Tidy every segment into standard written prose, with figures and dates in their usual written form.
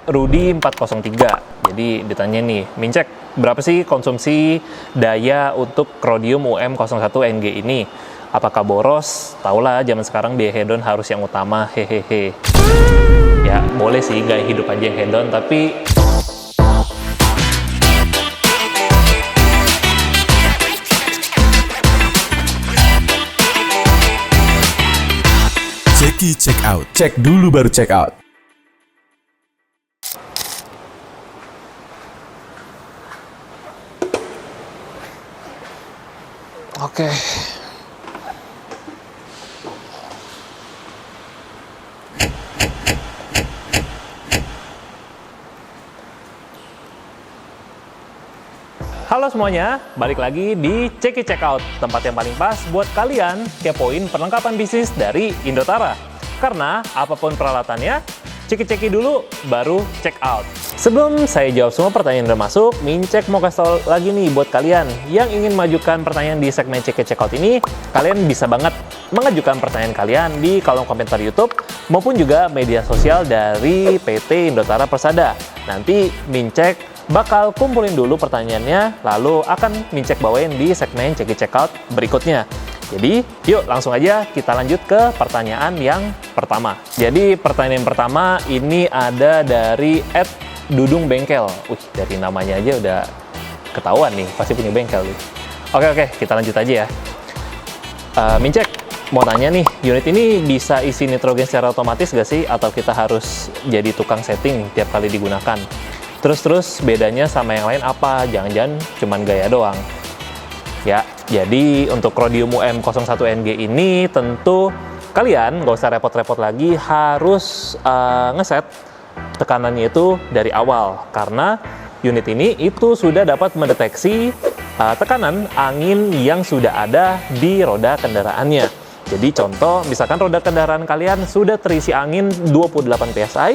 Rudy 403. Jadi ditanya nih, Mincek, berapa sih konsumsi daya untuk Rhodium UM01NG ini? Apakah boros? Taulah zaman sekarang biaya hedon harus yang utama, hehehe. Ya boleh sih gaya hidup aja yang hedon, tapi Ceki check out. Cek dulu baru check out. Oke. Halo semuanya, balik lagi di Ceki Check Out, tempat yang paling pas buat kalian kepoin perlengkapan bisnis dari Indotara. Karena apapun peralatannya, ceki-ceki dulu, baru check out. Sebelum saya jawab semua pertanyaan yang udah masuk, Mincek mau kasih tau lagi nih buat kalian yang ingin majukan pertanyaan di segmen Ceki Check Out ini, kalian bisa banget mengajukan pertanyaan kalian di kolom komentar YouTube maupun juga media sosial dari PT Indotara Persada. Nanti Mincek bakal kumpulin dulu pertanyaannya, lalu akan Mincek bawain di segmen Ceki Check Out berikutnya. Jadi, yuk langsung aja kita lanjut ke pertanyaan yang pertama. Jadi, pertanyaan yang pertama ini ada dari @dudungbengkel. Dari namanya aja udah ketahuan nih, pasti punya bengkel nih. Oke, kita lanjut aja ya. Mincek, mau tanya nih, unit ini bisa isi nitrogen secara otomatis gak sih? Atau kita harus jadi tukang setting tiap kali digunakan? Terus bedanya sama yang lain apa? Jangan-jangan cuman gaya doang. Ya, jadi untuk Rhodium UM01NG ini tentu kalian nggak usah repot-repot lagi harus ngeset tekanannya itu dari awal. Karena unit ini itu sudah dapat mendeteksi tekanan angin yang sudah ada di roda kendaraannya. Jadi contoh, misalkan roda kendaraan kalian sudah terisi angin 28 PSI,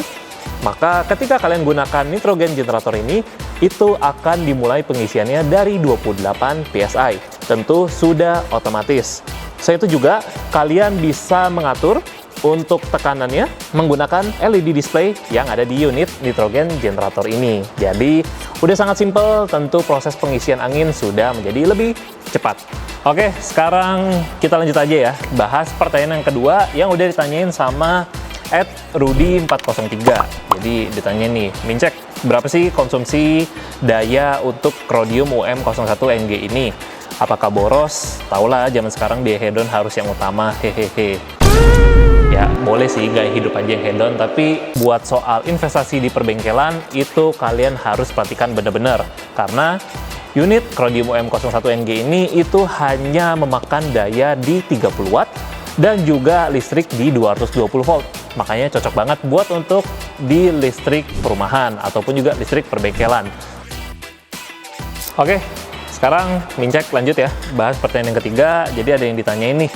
maka ketika kalian gunakan nitrogen generator ini, itu akan dimulai pengisiannya dari 28 PSI. Tentu sudah otomatis. Selain itu juga, kalian bisa mengatur untuk tekanannya menggunakan LED display yang ada di unit nitrogen generator ini. Jadi, udah sangat simpel, tentu proses pengisian angin sudah menjadi lebih cepat. Oke, sekarang kita lanjut aja ya, bahas pertanyaan yang kedua yang udah ditanyain sama @Rudy403. Jadi ditanya nih, Mincek, berapa sih konsumsi daya untuk Rhodium UM01NG ini? Apakah boros? Taulah zaman sekarang biaya hedon harus yang utama, hehehe. Ya boleh sih gaya hidup aja yang hedon, tapi buat soal investasi di perbengkelan itu kalian harus perhatikan bener-bener. Karena unit Rhodium UM01NG ini itu hanya memakan daya di 30 watt dan juga listrik di 220 volt. Makanya cocok banget buat untuk di listrik perumahan ataupun juga listrik perbengkelan. Oke, sekarang Mincek lanjut ya, bahas pertanyaan yang ketiga. Jadi ada yang ditanyain nih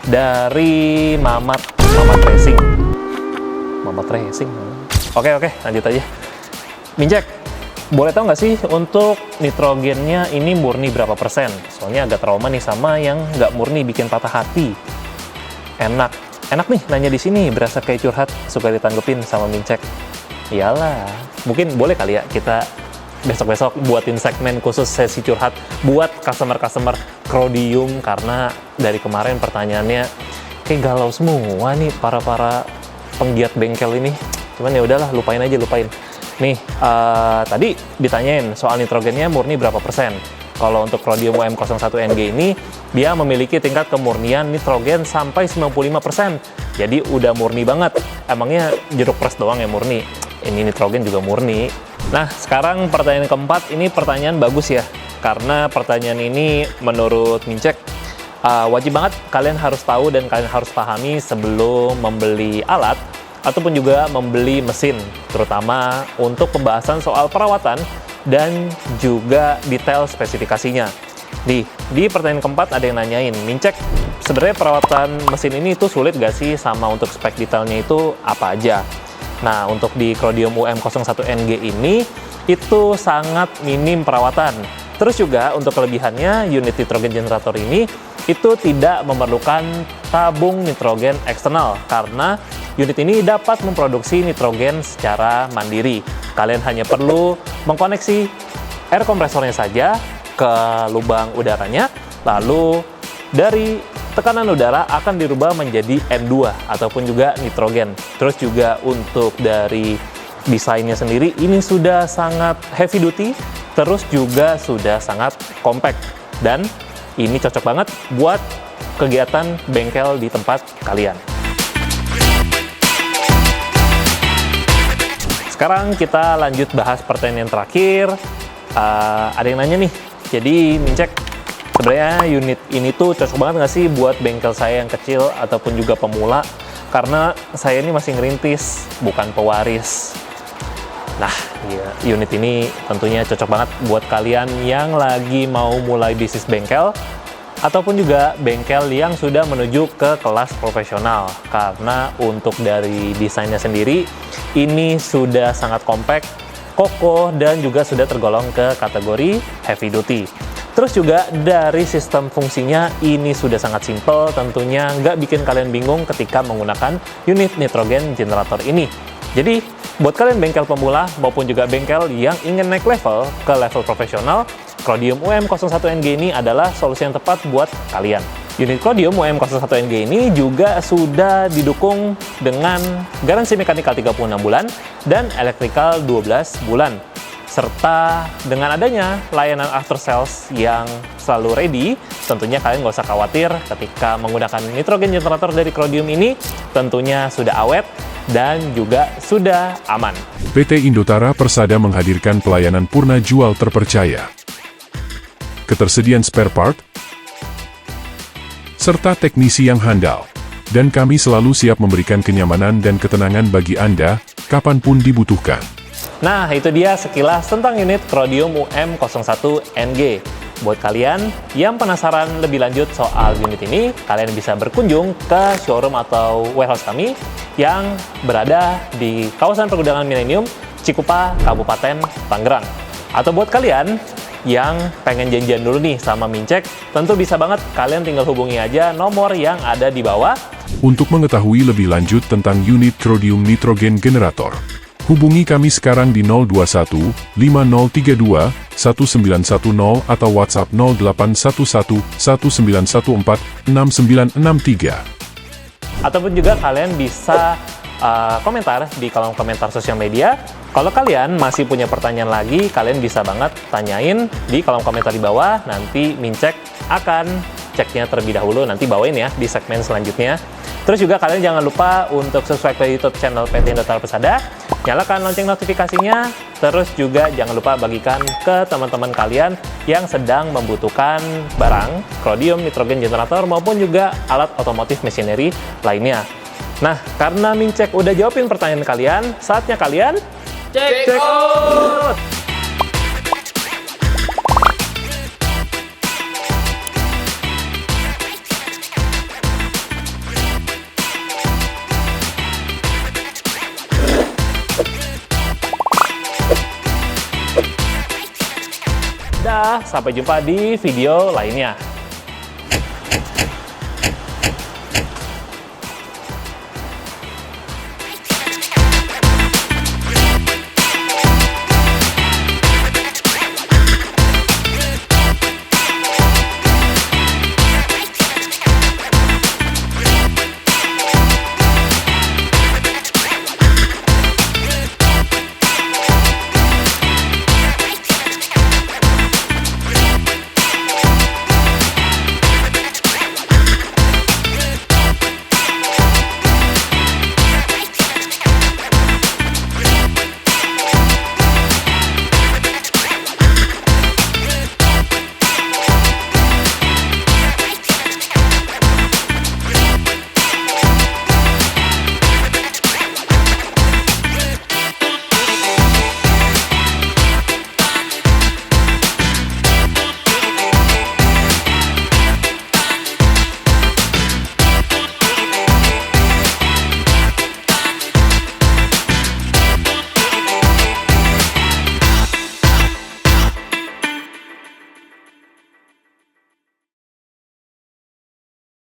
dari Mamat Racing. Mamat Racing. Oke, lanjut aja. Mincek, boleh tahu nggak sih untuk nitrogennya ini murni berapa persen? Soalnya agak trauma nih sama yang nggak murni, bikin patah hati. Enak nih nanya di sini, berasa kayak curhat, suka ditanggepin sama Mincek. Iyalah, mungkin boleh kali ya kita besok-besok buatin segmen khusus sesi curhat buat customer Rhodium, karena dari kemarin pertanyaannya kayak galau semua nih para penggiat bengkel ini. Cuman ya udahlah, lupain. Nih, tadi ditanyain soal nitrogennya murni berapa persen. Kalau untuk Rhodium UM01NG ini, dia memiliki tingkat kemurnian nitrogen sampai 95%. Jadi udah murni banget. Emangnya jeruk pres doang yang murni? Ini nitrogen juga murni. Nah, sekarang pertanyaan keempat, ini pertanyaan bagus ya. Karena pertanyaan ini menurut Mincek, wajib banget kalian harus tahu dan kalian harus pahami sebelum membeli alat ataupun juga membeli mesin, terutama untuk pembahasan soal perawatan dan juga detail spesifikasinya. Di pertanyaan keempat ada yang nanyain, Mincek, sebenarnya perawatan mesin ini itu sulit gak sih, sama untuk spek detailnya itu apa aja? Nah, untuk di Rhodium UM01NG ini itu sangat minim perawatan. Terus juga untuk kelebihannya, unit nitrogen generator ini itu tidak memerlukan tabung nitrogen eksternal karena unit ini dapat memproduksi nitrogen secara mandiri. Kalian hanya perlu mengkoneksi air kompresornya saja ke lubang udaranya, lalu dari tekanan udara akan dirubah menjadi N2 ataupun juga nitrogen. Terus juga untuk dari desainnya sendiri ini sudah sangat heavy duty, terus juga sudah sangat compact, dan ini cocok banget buat kegiatan bengkel di tempat kalian. Sekarang kita lanjut bahas pertanyaan terakhir. Ada yang nanya nih, jadi Mincek, sebenarnya unit ini tuh cocok banget nggak sih buat bengkel saya yang kecil ataupun juga pemula? Karena saya ini masih ngerintis, bukan pewaris. Nah, unit ini tentunya cocok banget buat kalian yang lagi mau mulai bisnis bengkel ataupun juga bengkel yang sudah menuju ke kelas profesional. Karena untuk dari desainnya sendiri, ini sudah sangat compact, kokoh, dan juga sudah tergolong ke kategori heavy duty. Terus juga dari sistem fungsinya ini sudah sangat simple, tentunya nggak bikin kalian bingung ketika menggunakan unit nitrogen generator ini. Jadi, buat kalian bengkel pemula maupun juga bengkel yang ingin naik level ke level profesional, Chrodium UM01NG ini adalah solusi yang tepat buat kalian. Unit Chrodium UM01NG ini juga sudah didukung dengan garansi mekanikal 36 bulan dan elektrikal 12 bulan. Serta dengan adanya layanan after sales yang selalu ready, tentunya kalian nggak usah khawatir ketika menggunakan nitrogen generator dari Chrodium ini, tentunya sudah awet dan juga sudah aman. PT Indotara Persada menghadirkan pelayanan purna jual terpercaya, ketersediaan spare part, serta teknisi yang handal. Dan kami selalu siap memberikan kenyamanan dan ketenangan bagi Anda, kapanpun dibutuhkan. Nah, itu dia sekilas tentang unit Chrodium UM01NG. Buat kalian yang penasaran lebih lanjut soal unit ini, kalian bisa berkunjung ke showroom atau warehouse kami yang berada di kawasan Pergudangan Milenium, Cikupa, Kabupaten Tangerang. Atau buat kalian yang pengen janjian dulu nih sama Mincek, tentu bisa banget, kalian tinggal hubungi aja nomor yang ada di bawah. Untuk mengetahui lebih lanjut tentang unit Chrodium Nitrogen Generator, hubungi kami sekarang di 021 5032 1910 atau WhatsApp 0811 1914 6963. Ataupun juga kalian bisa komentar di kolom komentar sosial media. Kalau kalian masih punya pertanyaan lagi, kalian bisa banget tanyain di kolom komentar di bawah. Nanti Mincek akan ceknya terlebih dahulu, nanti bawain ya di segmen selanjutnya. Terus juga kalian jangan lupa untuk subscribe ke YouTube channel PT Indotara Persada, nyalakan lonceng notifikasinya, terus juga jangan lupa bagikan ke teman-teman kalian yang sedang membutuhkan barang Chrodium Nitrogen Generator maupun juga alat otomotif machinery lainnya. Nah, karena Mincek udah jawabin pertanyaan kalian, saatnya kalian check out! Sampai jumpa di video lainnya.